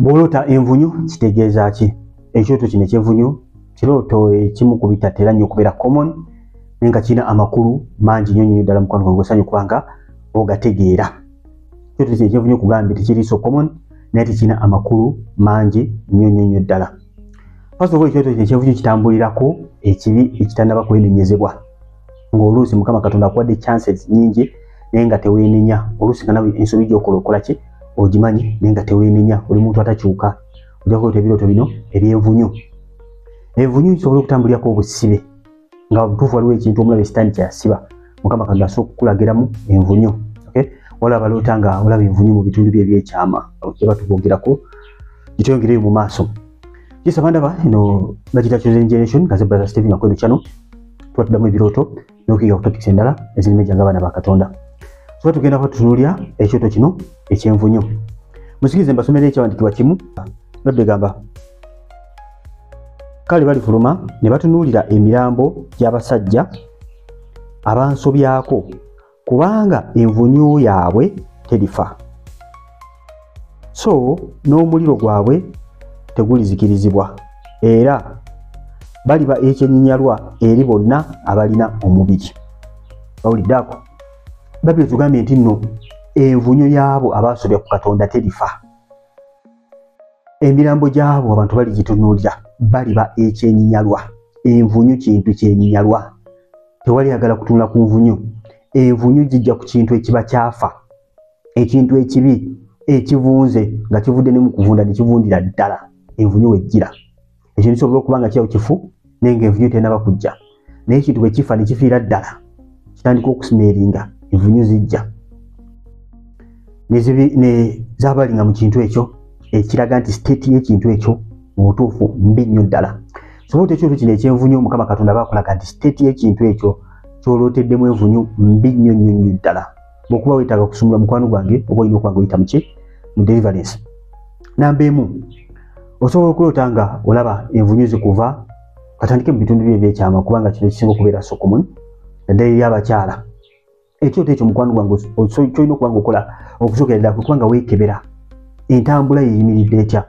Bolota envunyu kitegeeza ki? Ekyoto kino eky'envunyu kirooto ekimu ku bitatera nnyo okubeera common naye nga kirina amakulu mangi nnyo ddala mukwano gwange osanye kubanga ogategeera. Ekyoto kino eky'envunyu kugambye tekiri so common naye tekirina amakulu mangi nnyo ddala. First of all, ekyoto kino eky'envunyu kitambulirako ekibi ekitannaba kwenenyezebwa. Ng'oluusi Mukama Katonda akuwadde chances nyingi naye nga teweenenya. Oluusi nga nawe ensobi gy'okola ki? Ogimanyi naye nga teweenenya. Oli muntu atakyuka. Ojja kukola ebirooto bino eby'envunyu. Envunyu kisobola okutambulirako obusibe. Nga butuufu waliwo ekintu omulabe sitaani kyasiba. Mukama Katonda asobola okukulagiramu envunyu. Okay? Wala baloota nga olaba envunyu mu bitundu bye eby'ekyama. Kye batubogerako gitwongereyo mu maaso. Kisaba ndaba eno bagita Chosen Generation nga ze Brother Stephen Akwendo channel. Tuba tuddamu ebirooto n'okuyiga ku topics endala ezirimo ejjanga abaana ba Katonda. So tugenda kutunuulira ekyoto kino eky'envunyu. Musikirize mbasomere ekyawandiikibwa kimu. Babbe gamba. Kale balifuluma ne batunuulira emirambo gy'abasajja abansobyako kubanga envunyu yaabwe terifa. So n'omuliro gwabwe tegulizikirizibwa era baliba ekyenyinyalwa eri bonna abalina omubiri. Bawuliddeako? Babiri tugambye nti nno envunyu yaabo abaasobya ku Katonda terifa. Emirambo gyabo abantu baligitunuulira baliba ekyenyinyalwa. Envunyu kintu kyenyinyalwa. Tewali yagala kutunula ku nvunyu. Envunyu zijja ku kintu ekiba kyafa. Ekintu ekibi ekivunze nga kivudde ne mu kuvunda ne kivundira ddala. Envunyu wejjira. Ekintu kisobola okuba nga kyawo kifu naye ng'envunyu tennaba kujja. Naye ekintu bwe kifa ne kifiira ddala kitandika okusimeeringa, envunyu zijja. Ne zaabalinga mu kintu ekyo ekiraga nti state y'ekintu ekyo mu butuufu mbi nnyo ddala. Sobola ekyoto kino eky'envunyu Mukama Katonda baakulaga nti state y'ekintu ekyo kyolooteddemu envunyu mbi nnyo ddala. Bw'okuba weetaaga kusumula mukwano gwange oba olina okuba ng'oyita mu ki? Mu deliverance. Namba emu, osobola okuloota nga olaba envunyu zikuva katandike mu bitundu bye eby'ekyama kubanga kino ekisinga okubeera so common naddala eri abakyala. Ekyoto ekyo mukwano gwange kyolina okuba ng'okola okusookera ddala kubanga weekebera entambula yeyimiridde etya.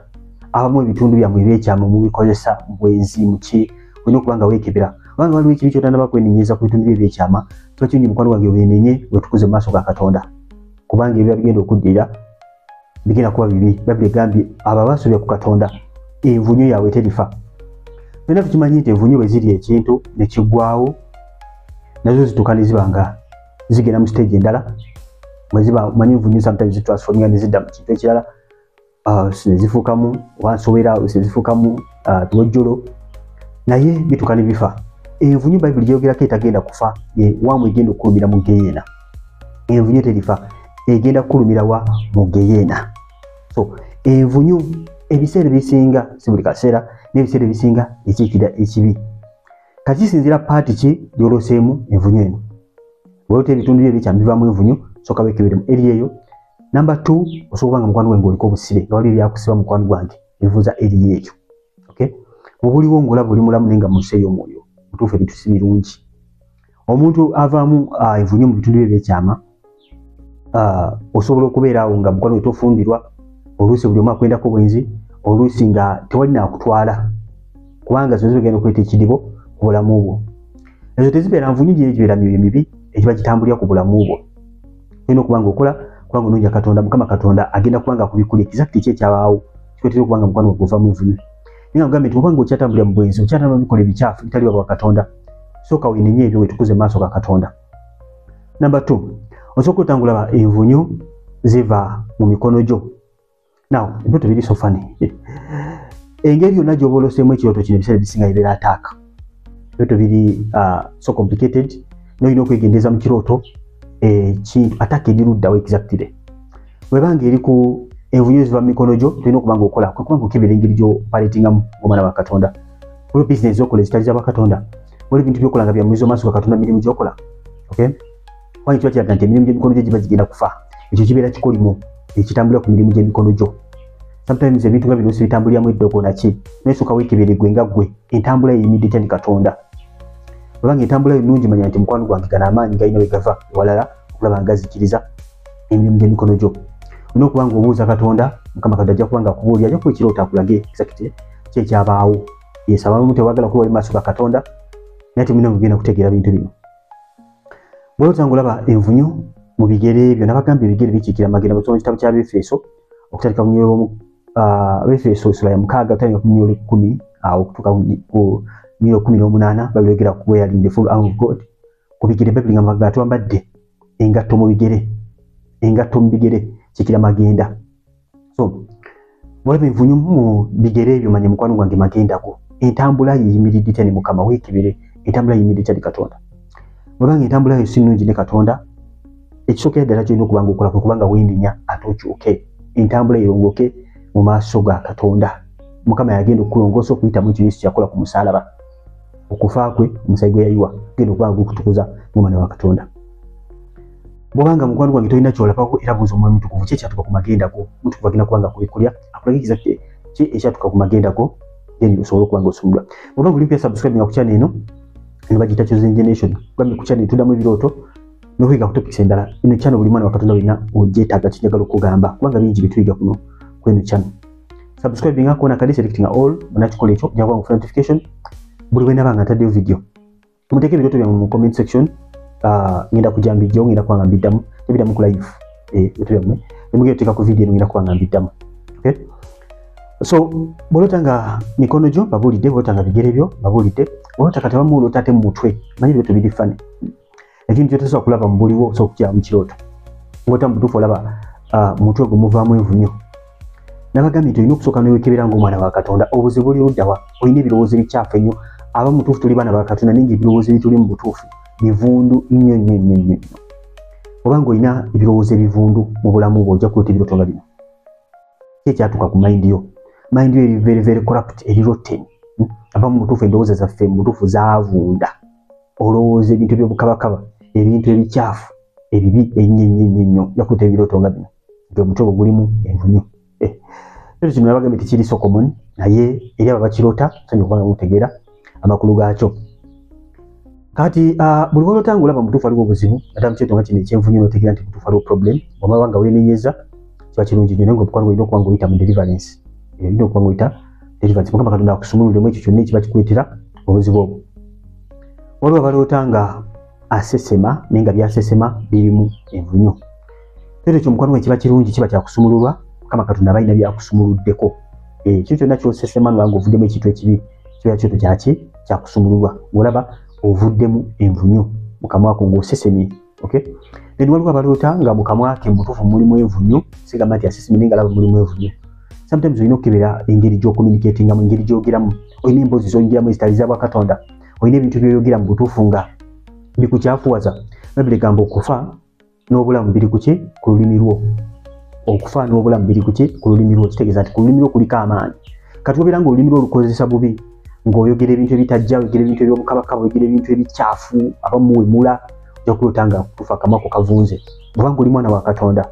Abamu ebitundu byammwe eby'ekyama mubikozesa bwenzi mu ki, olina okuba nga weekebera. Kubanga waliwo ekibi ky'otannaba kwenenyeza ku bitundu bye eby'ekyama, kiba kirungi mukwano gwange weenenye weetukuze mu maaso ga Katonda. Kubanga ebyo bigenda okuddirira bigenda kuba bibi. Babiri egambye abo abaasobya ku Katonda envunyu yaabwe terifa. Ffenna tukimanyi nti envunyu bwe ziri ekintu ne kiggwaawo nazo zituuka ne ziba nga zigenda mu stage endala. Bwe ziba manyi envunyu sometimes zitransforminga ne zidda mu kintu ekirala. Ne zifuukamu wansowera, ne zifuukamu tuwojjolo, naye bituuka ne bifa. Envunyu Bayibuli gyogerako etagenda kufa waamu egenda okulumira mu Geyeena. Envunyu terifa, egenda kukulumira wa? Mu Geyeena. So envunyu ebiseera ebisinga si buli kaseera n'ebiseera ebisinga ekiikira ekibi. Kati kisinziira paati ki gy'olooseemu envunyu eno. Bw'olota ebitundu bye eby'ekyama bivaamu envunyu, sooka weekeberemu eri eyo. Namba 2, osobola okuba nga mukwano gwange oliko obusibe nga waliwo ebyakusiba mukwano gwange bivuza eri ekyo. Okay? Mubuliwo ng'olaba oli mulamu naye nga mu nsi ey'omwoyo mutuufu ebintu si birungi. Omuntu avaamu envunyu mu bitundu bye eby'ekyama osobola okubeera awo nga mukwano gwe tofumbirwa, oluusi buli omu akwendako bwenzi, oluusi nga tewali naakutwala kubanga zino zigenda okuleeta ekidibo ku bulamu bwo. Ezo tezibeera nvunyu gye gibeera myoyo mibi egiba gitambulira ku bulamu bwo. Olina okuba ng'okola kubanga onoonya Katonda, Mukama Katonda agenda kuba nga akubikula exactly ki ekyabaawo kikwetera okuba nga mukwano gwe ovaamu envunyu. Naye nga nti kubanga okyatambulira mu bwenzi, okyatambulira mu bikola ebikyafu bitali bwa Katonda, sooka weenenye ebyo weetukuze mu maaso ga Katonda. Namba 2, osobola okutangula envunyu ziva mu mikono gyo. Now, ebintu biri so funny. Engeri yonna gy'oba olooseemu ekirooto kino ebiseera ebisinga bibeera attack. Ebintu biri so complicated, n'olina okwegendereza mu kirooto attack eriruddawo exactly. Bw'ebanga eri ku envunyu ziva mu mikono gyo, tulina okuba ng'okola kuba ng'okebera engeri gy'opaleetingamu omwana wa Katonda. Waliwo bizinesi z'okola ezitali za Katonda. Waliwo ebintu by'okola nga bya muyizo maaso ga Katonda, mirimu gy'okola. Okay? Wani kiba kiraga nti emirimu gy'emikono gyo giba gigenda kufa. Ekyo kibeera kikolimo ekitambulira ku mirimu gy'emikono gyo. Sometimes ebintu nga bino sibitambuliramu eddogo naki, naye sooka weekebere gwe nga ggwe entambula eyimiridde etya ne Katonda. Kubanga entambula ennungi manya nti mukwano gwange gano amaanyi galina we gava walala okulaba nga zikiriza emirimu gy'emikono gyo. no kubanga obuuza Katonda Mukama Katonda ajja kubanga kubuulira ajja kwekirota akulage exactly kye kyabaawo yesaba mu tewagala kuba maaso ga Katonda nati mino mugenda kutegeera bintu bino bwolota ngulaba envunyu mu bigere byo nabagambye bigere bikiikira magenda mu kitabo kya Efeso okutandika mu nyobo Efeso sura ya 6 tayinga ku nyobo 10 okutuuka ku nyobo 18 babyogera ku wearing the full armor of God ku bigere Bible nga magato ambadde engatto mu bigere kikira magenda so mwebe envunyu mu bigere byo manye mukwano gwange magenda ko entambula yimiridde tene Mukama weekibire entambula yimiridde tali Katonda mubanga entambula yo sinungi ne Katonda ekisokera ddala kyolina okubanga okola kubanga wendinya atokyuke entambula erongoke mu maaso ga Katonda Mukama yagenda okulongoosa okuyita mu ekyo Yesu yakola ku musalaba okufa kwe omusayi gwe yayiwa genda okubanga okutukuza mu mwana wa Katonda bwanga mukwano gwange tolina kyolapako era buuza omwoyo mutukuvu kye kyatuka ku magenda go mutukuvu agenda kubanga kubikulya akulagiza ki ekyatuka ku magenda go then osobola okubanga osumulwa bwanga olimpya subscribe nga ku channel eno bagiyita Chosen Generation bwambi ku channel tuddamu ebirooto n'okuyiga ku topics endala ino channel buli mwana wa Katonda olina ogyetaaga kinjagala okugamba kubanga bingi bituyiga kuno ku eno channel subscribe nga kuona kadi selecting all banakikola ekyo ojja kubanga notification buli bwe ndaba nga ntaddeyo video muteeke ebirooto byammwe mu comment section ngenda kujamba ijjo ngenda kwanga mbiddamu ebiddamu ku live ebirooto byammwe nemugenda tuteeka ku video eno ngenda kwanga mbiddamu okay so bolota nga mikono gyo babulidde bolota nga bigere byo babulidde bolota kati abamu olota ate mu mutwe manyi ebirooto biri fane ekintu kyotasobola kulaba mu buliwo so okukira mu kirooto ngota mu butuufu olaba mutwe gumuvaamu envunyu nabagambye nti olina okusooka newekebera ng'omwana wa Katonda obuzibu buli luddawa olina ebirowoozo ebikyafu ennyo aba mutuufu tuli baana ba Katonda naye ebirowoozo ebituli mu butuufu bivundu nnyo obanga olina ebirowoozo ebivundu mu bulamu bwo ojja kulota ebirooto nga bino kyekyatuuka ku mind yo eri very very corrupt eri rotten aba mu butuufu endowooza zaffe mu butuufu zaavunda olowooza ebintu ebyobukabakaba ebintu ebikyafu ebibi ennyo ojja kulota ebirooto nga bino omutwe gwo gulimu envunyu ekyo kino nabagambye tekiri so common naye eri abo bakirota nsonyi okubanga mutegeera amakulu gaakyo kati buli lwolota ng'olaba mutuufu waliwo obuzibu ate mu kyeto nga kino ekyenvunyu n'otegeera nti mutuufu waliwo problem bw'omaba nga weenenyeza kiba kirungi nnyo naye ng'omukwano olina okuba ng'oyita mu deliverance olina okuba ng'oyita deliverance Mukama Katonda akusumululemu ekyo kyonna ekiba kikuleetera obuzibu obwo waliwo abalota nga asesema naye nga byasesema birimu envunyu ekyo ekyo mukwano kiba kirungi kiba kyakusumululwa Mukama Katonda balina byakusumuluddeko ekyo kyonna kyosesema nga ng'ovuddemu ekintu ekibi kiba kyoto kyakusumululwa ng'olaba ovuddemu envunyu mu kamwa ko ng'osesemye okay then waliwo abalota nga mu kamwa ke mutuufu mulimu envunyu sigamba nti asesemye naye ng'alaba mulimu envunyu sometimes olina okukebera engeri gy'okommunicatingamu engeri gy'ogeramu olina emboozi z'oyogeramu ezitali za Bwakatonda olina ebintu by'oyogera mu butuufu nga bikukyafuwaza Bayibuli egamba okufa n'obulamu biri kuki ku lulimi lwo okufa n'obulamu biri kuki ku lulimi lwo kitegeeza nti ku lulimi lwo kuliko amaanyi kati obeera ng'olulimi lwo olukozesa bubi ng'oyogera ebintu ebitajja oyogera ebintu eby'obukabakaba oyogera ebintu ebikyafu abamuwemula ojja kulota nga kutuufu akamwa ko kavunze bw'obanga oli mwana wa Katonda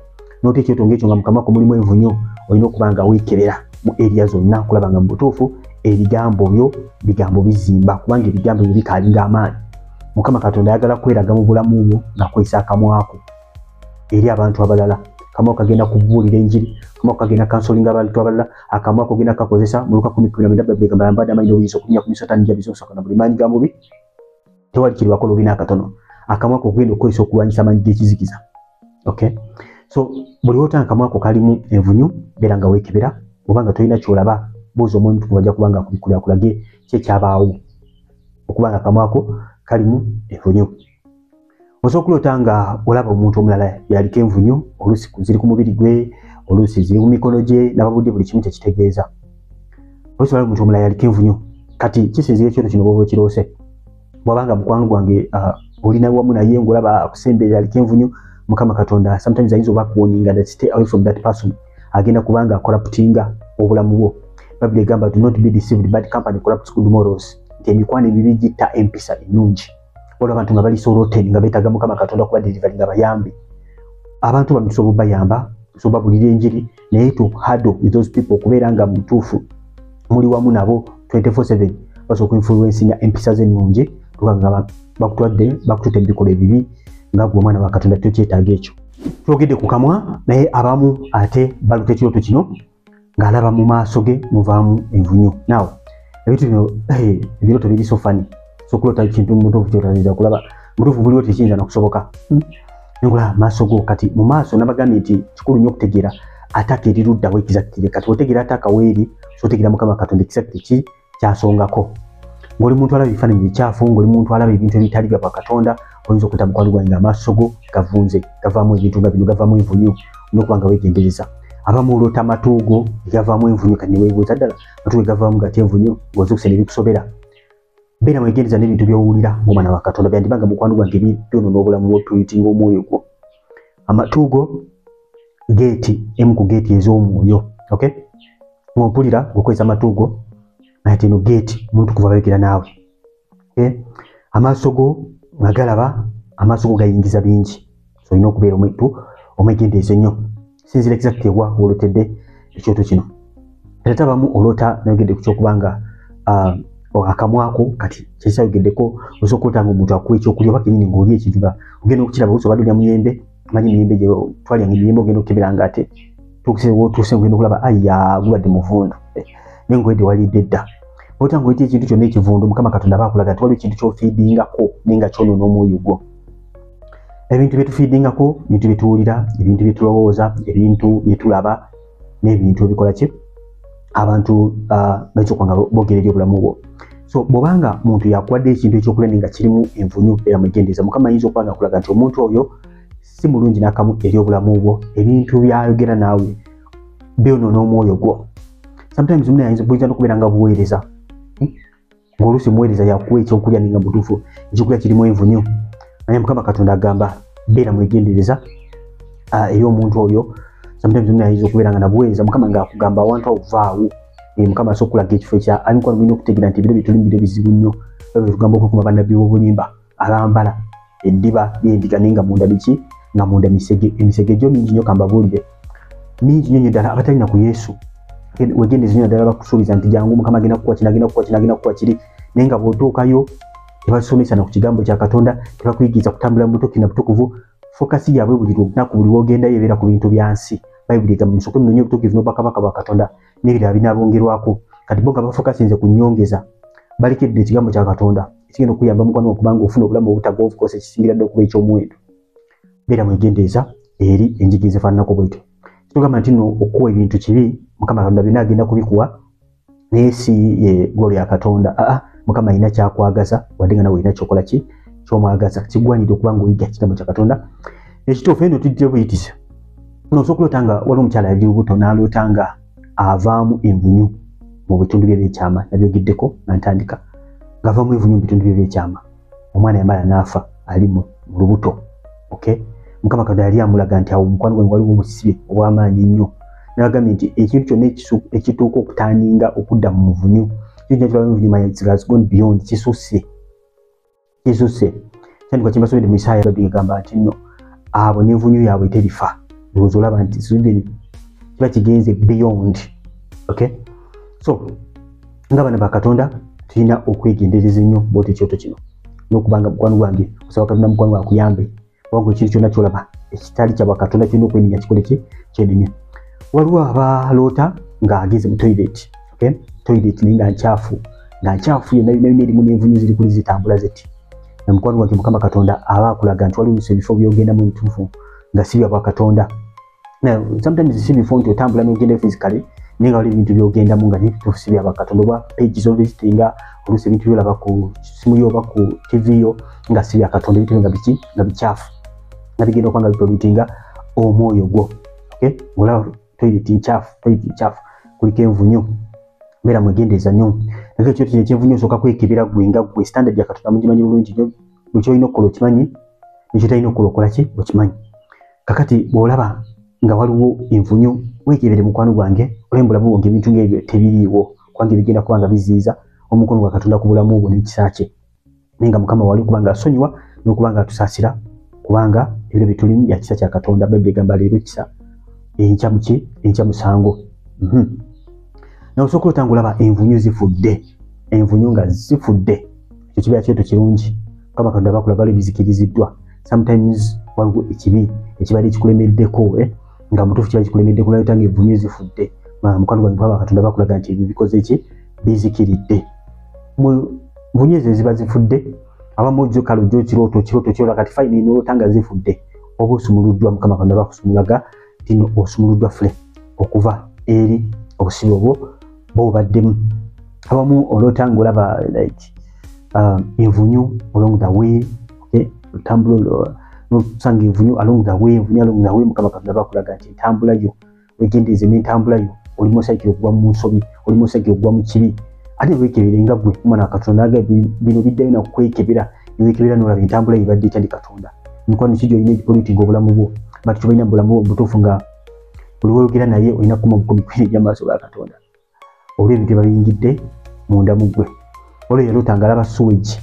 n'ota ekyoto ng'ekyo nga mu kamwa ko mulimu envunyu olina okuba nga weekebera mu area zonna kulaba nga mu butuufu ebigambo byo bigambo bizimba kubanga ebigambo byo bikaalinga amaanyi Mukama Katonda ayagala kweraga mu bulamu bwo ng'akozesa akamwa ko eri abantu abalala akamwa ko kagenda kubuulira enjiri akamwa ko kagenda kansolinga abantu abalala akamwa ko kagenda kakozesa mu Luka 10:19 Bayibuli egamba yambadde amaanyi n'obuyinza okunya ku misotaani gya bisosoka na buli maanyi ga mubi tewali kiri wakola obi n'akatono akamwa ko kugenda okukozesa okulwanyisa amaanyi g'ekizikiza okay so buli wota akamwa ko kalimu envunyu beera nga weekebera obanga tolina kyolaba buuza omwoyo mutukuvu ajja kuba nga akubikulira akulage ki ekyabaawo okuba nga akamwa ko kalimu envunyu osobola okulota nga olaba omuntu omulala yaliko envunyu oluusi ziri ku mubiri gwe oluusi ziri mu mikono gye n'ababudde buli kimu kyekitegeeza oluusi olaba omuntu omulala yaliko envunyu kati kisinzira ekyoto kino bw'oba okiroose bw'abanga mukwano gwange olina wamu naye ng'olaba akusemberera yaliko envunyu Mukama Katonda sometimes ayinza oba kuwoninga that stay away from that person agenda kubanga akoraptinga obulamu bwo Bayibuli egamba do not be deceived bad company corrupts good morals nti emikwano emibi gitta empisa ennungi waliwo abantu nga bali so rotten nga beetaaga Mukama Katonda kuba delivery nga bayambi abantu bano tusobola bayamba tusobola babulira enjiri naye to handle with those people okubeera nga mutuufu muli wamu nabo 24/7 basobola okuinfluencinga empisa z'ennungi nga bakutwadde bakututte ebikola ebibi nga gwe omwana wa Katonda tokyetaaga ekyo twogedde ku kamwa naye abamu ate baluta ekirooto kino ng'alaba mu maaso ge muvaamu envunyu. Naawe ebintu bino ebirooto biri so fani, so kulota ekintu mu mutuufu ky'otazira kulaba mutuufu buli oti kiyinza n'okusoboka. Nengula maaso go kati mu maaso nabagambye nti kikulu nnyo okutegeera ataka eriruddawo exactly. Kati otegeera ataka weeri so otegeera Mukama Katonda exactly ki kyasongako. Ng'oli muntu alaba ebifaananyi bikyafu, ng'oli muntu alaba ebintu ebitali bya Katonda, oyinza okuyita mukwano gwange amaaso go gavunze, gavaamu ebintu nga bino, gavaamu envunyu n'okuba nga weegendereza. Abamu olota amatu go gavaamu envunyu, kati ne weebuuza ddala amatu ge gavaamu gati envunyu ng'ozuukuse ne bikusobera. Beera mwegendereza n'ebintu by'owulira mu mwana wa Katonda, byandibanga mukwano gwange byonoona obulamu bwo, tuyitinga omwoyo gwo. Amatu go geeti emu ku geeti ez'omwoyo, okay? Ng'ompulira ng'okozesa amatu go ate no geeti omuntu kuva bayogera naawe. Amaaso go nga galaba, amaaso go gayingiza bingi, so olina okubeera omwegendereza ennyo. Sinzira exactly wa olotedde ekyoto kino. Ate abamu olota nayogedde ku kyokubanga akamwako kati kyesayogeddeko osooka otanga omuntu akuwa ekyokulya oba kennyini ng'oli ekintu nga ogenda okukiraba oso badulya muyembe, manyi miyembe gye twalyanga emiyembe ogenda okukebera ate tuuse ngenda okulaba aya gubadde muvundu naye ng'owedde walidde dda. Otanga oyita ekintu kyonna ekivundu Mukama Katonda aba akulaga nti waliwo ekintu ky'ofiidingako naye nga kyonoona omwoyo gwo. Ebintu bye tufiidingako, ebintu bye tuwulira, ebintu bye tulowooza, ebintu bye tulaba n'ebintu ebikola ki abantu bayinza okuba nga boogera eri obulamu bwo. So bw'obanga muntu yakuwadde ekintu ekyokulya nga kirimu envunyu, beera mwegendereza. Mukama ayinza okuba nga akulaga nti omuntu oyo si mulungi n'akamu eri obulamu bwo, ebintu byayogera naawe byonoona omwoyo gwo. Sometimes omuntu ayinza n'okubeera nga buweereza, ng'oluusi muweereza yakuwa ekyokulya nga mutuufu ekyokulya kirimu envunyu. Naye Mukama Katonda agamba beera mwegendereza eri omuntu oyo. Sometimes omuntu ayinza okubeera nga nabuweereza Mukama ng'akugamba awantu awo vaawo. Mukama asobola okulaga ekifo ekya alikuwa mulina okutegeera nti ebiro bitulimu biro bizibu nnyo. Ebyo tugamba okukuma bannabbi b'obulimba abambala eddiba ly'endiga naye nga munda biki nga munda misege. Emisege gyo mingi nnyo kambabuulire, mingi nnyo ddala abatalina ku Yesu. Weegendereza nnyo ddala bakusuubiza nti jangu Mukama agenda kukuwa kino, agenda kukuwa kino, agenda kukuwa kiri, naye nga bw'otuukayo tebasomesa na ku kigambo kya Katonda, tebakuyigiriza kutambula mu butuukirivu na butukuvu. Fokasi yaabwe buli lunaku buli lw'ogendayo ebeera ku bintu bya nsi. Bayibuli egamba musooke munoonye obutuukirivu n'obwakabaka bwa Katonda n'ebirala binaabongerwako. Kati bo nga bafokasinze ku nnyongeza balekedde ekigambo kya Katonda ekigenda okuyamba mukwano okubanga ofuna obulamu obutagwa of course ekisingira ddala okuba eky'omuwendo. Beera mwegendereza eri enjigiriza ezifaananako bwetyo. Kitugamba nti nno okuwa ebintu kibi, Mukama Katonda byonna agenda kubikuwa naye si ye golo ya Katonda. Mukama alina kyakwagaza wadde nga nawe olina kyokola ki kyomwagaza. Kigwanidde okuba ng'oyiga ekigambo kya Katonda. Ekituufu eno tuddire buyitise. Osobola okulota nga waliwo omukyala yali lubuto n'alota nga avaamu envunyu mu bitundu bye by'ekyama. Nabyogeddeko nga ntandika ng'avaamu envunyu mu bitundu bye by'ekyama. Omwana yamala n'afa ali mu lubuto. Okay? Mukama Katonda yali amulaga nti awo mukwano gwange waliwo obusibe obw'amaanyi nnyo. N'agambye nti ekintu kyonna ekituuka okutaaninga okudda mu muvunyu, has gone beyond, kisusse. Kyandikwa kye mbasomedde mu Isaaya bagamba nti nno abo n'envunyu yaabwe terifa. Olowooza olaba nti kiba kigenze beyond. Okay? So ng'abaana ba Katonda tulina okwegendereza ennyo bw'oti ekyoto kino n'okubanga mukwano gwange osaba Katonda mukwano gwange akuyambe kubanga ekintu kyonna ky'olaba ekitali kya Bakatonda kirina okwenenya kikole ki kyenenya. Waliwo abaloota ng'ageze mu toilet. Okay? Toilet naye nga nkyafu yonna erimu n'envunyu ziri kuli zitambula ziti. Mukwano gwange Mukama Katonda aba akulaga nti waliwo ebifo by'ogendamu ebituufu nga si bya Bakatonda. Sometimes si bifo nti otambula n'ogenda physically naye nga waliwo ebintu by'ogendamu nga n'ebituufu si bya Bakatonda, oba pages ovisitinga oluusi ebintu by'olaba ku simu yo oba ku TV yo nga si bya Katonda, ebintu nga bikyafu nga bigenda okuba nga biproducinga omwoyo gwo. Okay? Olaba toilet nkyafu kuliko envunyu. Beera mwegendereza nnyo. Naye ekyoto kino eky'envunyu osooka kwekebera ggwe nga ggwe standard ya Katonda mugimanyi bulungi nnyo. Buli ky'olina okukola okimanyi, nekyo talina okukola okola ki okimanyi. Kakati bw'olaba nga waliwo envunyu weekebere mukwano gwange olabe mu bulamu bwo ng'ebintu ng'ebyo tebiriiwo kubanga bigenda kuba nga biziyiza omukono gwa Katonda ku bulamu bwo n'ekisa kye. Naye nga Mukama wali okuba nga asonyiwa n'okuba nga atusaasira kubanga ebiro bitulimu bya kisa kya Katonda. Bayibuli egamba leero kisa enkya musango. Nawe osooka olota olaba envunyu zifudde, envunyu nga zifudde. Ekyo kibeera kyoto kirungi. Mukama Katonda bakulaga waliwo ebizikiriziddwa sometimes waliwo ekibi ekibadde kikulemeddeko nga mutuufu kiba kikulemeddeko olabita ng'envunyu zifudde mukwano gwange bwaba Katonda bakulaga nti ebyo bikoze ki bizikiridde envunyu ezo ziba zifudde abamu ojjo kale ojjo kirooto kyolaba kati fayini noloota nga zifudde oba osumuluddwa Mukama Katonda bakusumulaga tino osumuluddwa fule okuva eri obusibe obwo bw'obaddemu abamu oloota ng'olaba like envunyu along the way otambula nosanga envunyu along the way Mukama Katonda bakulaga nti entambula yo wegendeeze n'entambula yo olimu osaikira okuva mu nsobi olimu osaikira okuva mu kibi ate weekebere nga gwe omwana wa Katonda aga bino biddayo nakukwekebera niweekebera n'olaba entambula yo ebadde etya ndi Katonda mikwano ki gy'olina egipolutinga obulamu bwo but kyobalina mu bulamu bwo butuufu nga buli woyogera naye olina kuma bukomikwere egy'amaaso ga Katonda olw'ebintu ebabiyingidde munda mu ggwe olwo yalootanga alaba sewage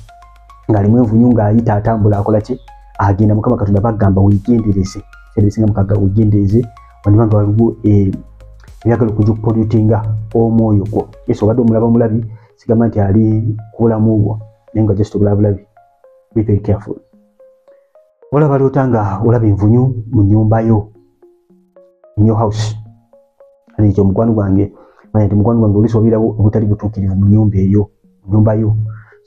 ng'alimu envunyu ng'ayita atambula akola ki agenda Mukama Katonda bagamba weegendereze ebisinga mukaga weegendereze wandibanga waliwo ebyagala okujukupolutinga omwoyo gwo yesu obadde omulaba mulabi sigamba nti ali ku bulamu bwo naye nga just obulaba bulabi be very careful olaba loota nga olaba envunyu mu nnyumba yo in your house ani ekyo mukwano gwange manya nti mukwano gwange oli sobeerawo obutali butuukirivu mu nnyumba yo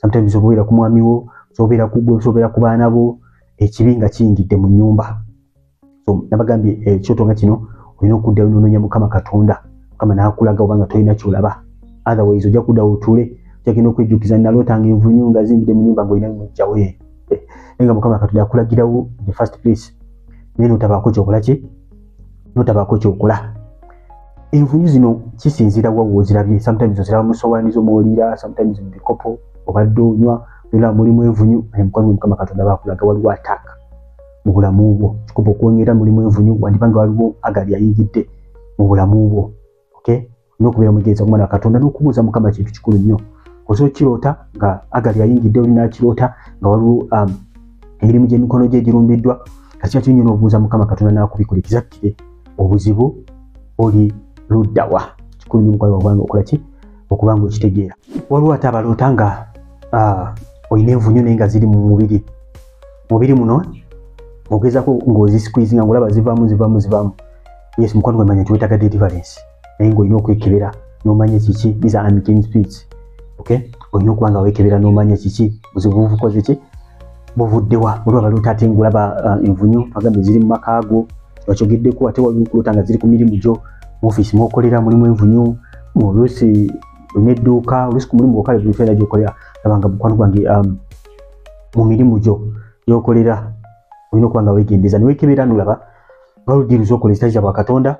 sometimes obeera ku mwami wo sobeera ku gwe sobeera ku baana bo ekibi nga kiyingidde mu nnyumba so nabagambye ekyoto nga kino olina okuddayo n'onoonya Mukama Katonda Mukama n'akulaga obanga tolina kyolaba otherwise ojja kuddawo otuule ojjagenda okwejjukiza nalootanga envunyu nga zingidde mu nnyumba ng'olina mujjawo naye nga Mukama Katonda akulagirawo in the first place naye n'otabaako kyokola ki n'otabaako kyokola envunyu zino kisinziira wa woozirabye sometimes oziraba mu sowaani z'omuwulira sometimes mu bikopo obadde onywa olina mulimu envunyu naye mukwano Mukama Katonda bakulaga waliwo attack mu bulamu bwo kikopo okwongera mulimu envunyu wandibanga waliwo agali ayingidde mu bulamu bwo okay n'okubeera mugenza kumwana wa Katonda n'okubuuza Mukama kintu kikulu nnyo osobola kiroota nga agali ayingidde olina kiroota nga waliwo emirimu gy'emikono gye girumbiddwa kati kyakyo nnyo n'obuuza Mukama Katonda n'akubikola exactly obuzibu oli luddawa kikulu nnyo mukwano gwange okola ki okuba nga okitegeera waliwo ate abaloota nga olina envunyu naye nga ziri mu mubiri muno ogezako ng'ozisqueezinga ng'olaba zivaamu yes mukwano gwe manya nti weetaaga deliverance naye ng'olina okwekebera n'omanya kiki these are unclean spirits okay olina okuba nga weekebera n'omanya kiki buzibu buvukoze ki buvuddewa olwo abaloota ate ng'olaba envunyu agambe ziri mu maka go wakyogeddeko ate waliwo okuloota nga ziri ku mirimu gyo mu ofiisi mwokolera mulimu envunyu oluusi olina edduuka oluusi ku mulimu gwokale buli feera gyokolera labanga mukwano gwange mu mirimu gyo gyokolera olina okuba nga weegendeeza niweekebera n'olaba nga oluddiiruza okola ekitali bwa Katonda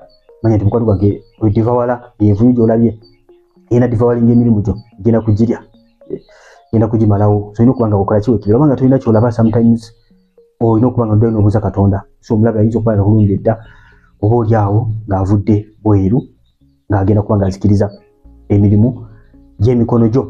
manya nti mukwano gwange wedivawala envunyu gy'olabye egenda divawalinga emirimu gyo egenda kugirya egenda kugimalawo so olina okuba nga okola kiweekebera oba nga tolina kyolaba sometimes olina okuba nga oddayo n'obuuza Katonda so omulabe ayinza okuba nga kulumba edda oba oli awo ng'avudde bweru ng'agenda kuba ng'azikiriza emirimu gy'emikono gyo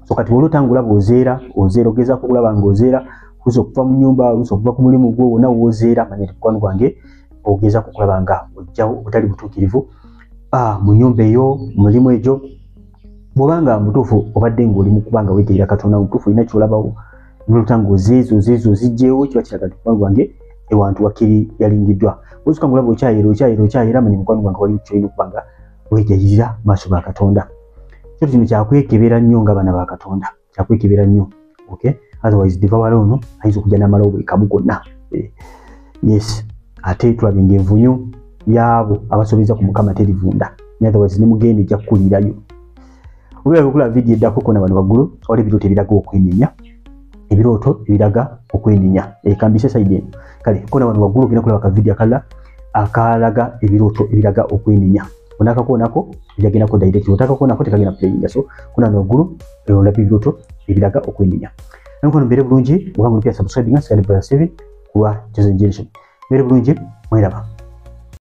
so kati olota ng'olaba ozeera ogezaako okulaba ng'ozeera oluusi okuva mu nnyumba oluusi okuva ku mulimu gwo wonna w'ozeera manya nti mukwano gwange ogezaako okulaba nga ojjawo obutali butuukirivu mu nnyumba eyo mu mirimu egyo bw'obanga mutuufu obadde ng'oli mu kuba nga weegerera Katonda mutuufu olina kyolabawo n'olota ng'ozeezo zijjeewo kiba kiraga nti mukwano gwange ewantu wakiri yalingiddwa oluusi ng'olaba okyayera manya mukwano gwange waliwo kyolina okuba nga weegayirira maaso ga Katonda ekyo kino kyakwekebera nnyo ng'abaana ba Katonda kyakwekebera nnyo okay otherwise divawala ono ayinza okujja n'amalawo buli kamu konna yes ate tulabye ng'envunyu y'abo abasobeza ku Mukama terivunda otherwise ne mugenda ejja kukulirayo olwera okulaba vidiyo eddako kona bano waggulu waliwo ebirooto ebiraga okwenenya ebirooto ebiraga okwenenya ekambise sayidi eno kale kona bano waggulu ogenda kulaba akavidiyo akalala akalaga ebirooto ebiraga okwenenya onakakoonako ebyagendako direct otakakoonako tekagenda playinga so kona bano waggulu olaba ebirooto ebiraga okwenenya nokono mbere bulungi obanga olipya subscribinga sigale brother 7 kuwa Chosen Generation mbere bulungi mweraba